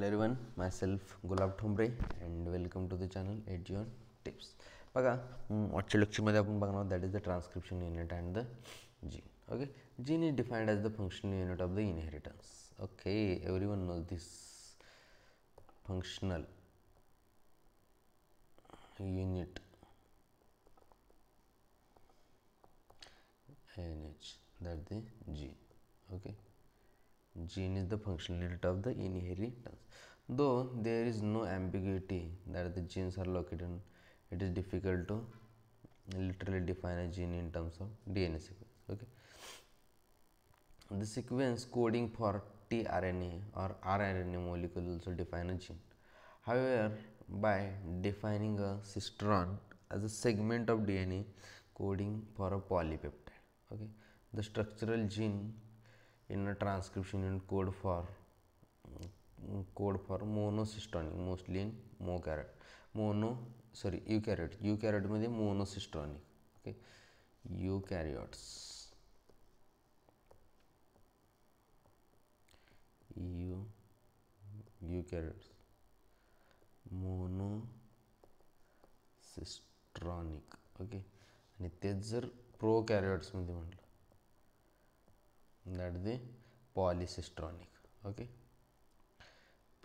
Hello everyone, myself Gulab Thombre and welcome to the channel Edgeon Tips. बघा आजच्या लेक्चरमध्ये आपण बघणार that is the transcription unit and the gene. Okay, gene is defined as the functional unit of the inheritance. Okay, everyone knows this functional unit NH, that the gene. Okay, gene is the functional unit of the inheritance. Though there is no ambiguity that the genes are located, it is difficult to literally define a gene in terms of DNA sequence. Okay, the sequence coding for tRNA or rRNA molecule also define a gene. However, by defining a cistron as a segment of DNA coding for a polypeptide, okay, the structural gene in a transcription unit code for monocistronic, mostly in eukaryote मध्ये monocistronic. Okay, eukaryotes monocistronic. Okay, आणि तेच जर प्रोकॅरियोट्समध्ये म्हटलं that the polycistronic. Okay,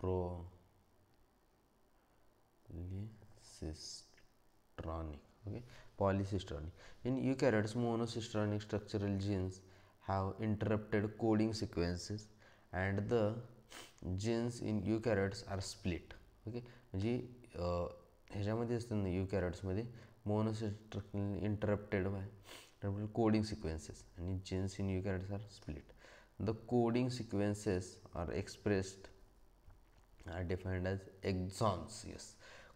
polycistronic. Okay, polycistronic. In eukaryotes, monocistronic structural genes have interrupted coding sequences and the genes in eukaryotes are split. Okay, म्हणजे ह्याच्यामध्ये असतं ना eukaryotes monocistronic interrupted by coding sequences आणि genes in eukaryotes are split. The coding sequences are expressed are defined as exons. Yes,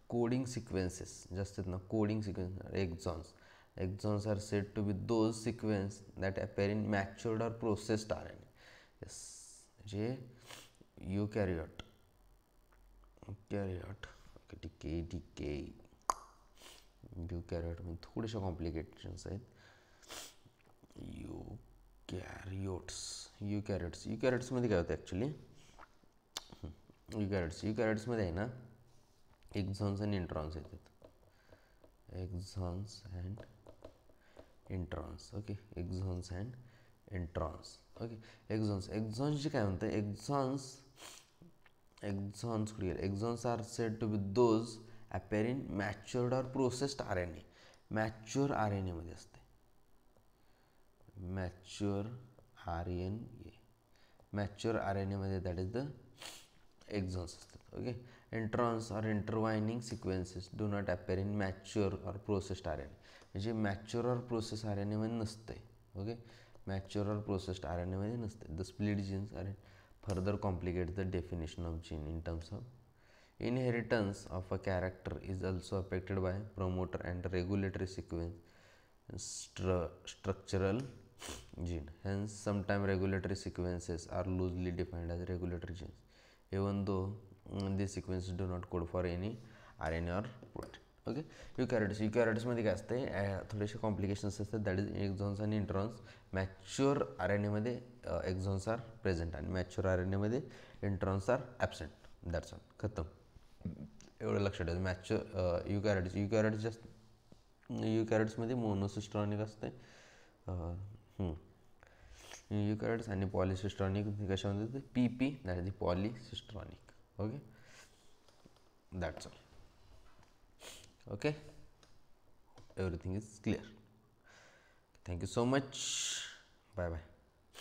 coding sequences just na coding sequence are exons. Exons are said to be those sequence that appear in matured or processed RNA. Yes, J eukaryote मध्ये थोडेसे complications आहेत. युकॅरियोट्स मध्ये काय होतं actually, युकॅरियोट्स मध्ये आहे ना exons and introns येतात. Exons and introns. Okay, exons and introns. Okay, एक्झॉन्सचे काय म्हणतं, exons clear. Exons are said to be those appear in matured or processed RNA. Mature RNA मध्ये असते. मॅच्युअर RNA मध्ये दॅट इज द एक्झॉन्स असतात. Okay, introns or intervening sequences do not appear in mature or processed RNA. म्हणजे mature or process RNA मध्ये नसते. Okay, mature or processed RNA मध्ये नसते. The split genes are further complicate the definition of gene in terms of inheritance of a character is also affected by promoter and regulatory sequence structural gene. Hence, sometimes regulatory sequences are loosely defined as regulatory genes, even though these sequences do not code for any RNA or protein. Okay, युकॅरियोट्समध्ये काय असते, थोडेसे complications असतात. That is exons आणि introns. Mature RNAमध्ये exons are present आणि mature RNAमध्ये introns are absent. That's all, खतम. एवढं लक्षात ठेवायचं. युकॅरियोट्समध्ये मोनोसिस्ट्रॉनिक असते. युकॅरियोट्स आणि पॉलिसिस्ट्रॉनिक कशामध्ये PP, that is the polycistronic. Okay, that's all. Okay, everything is clear. Thank you so much. Bye bye.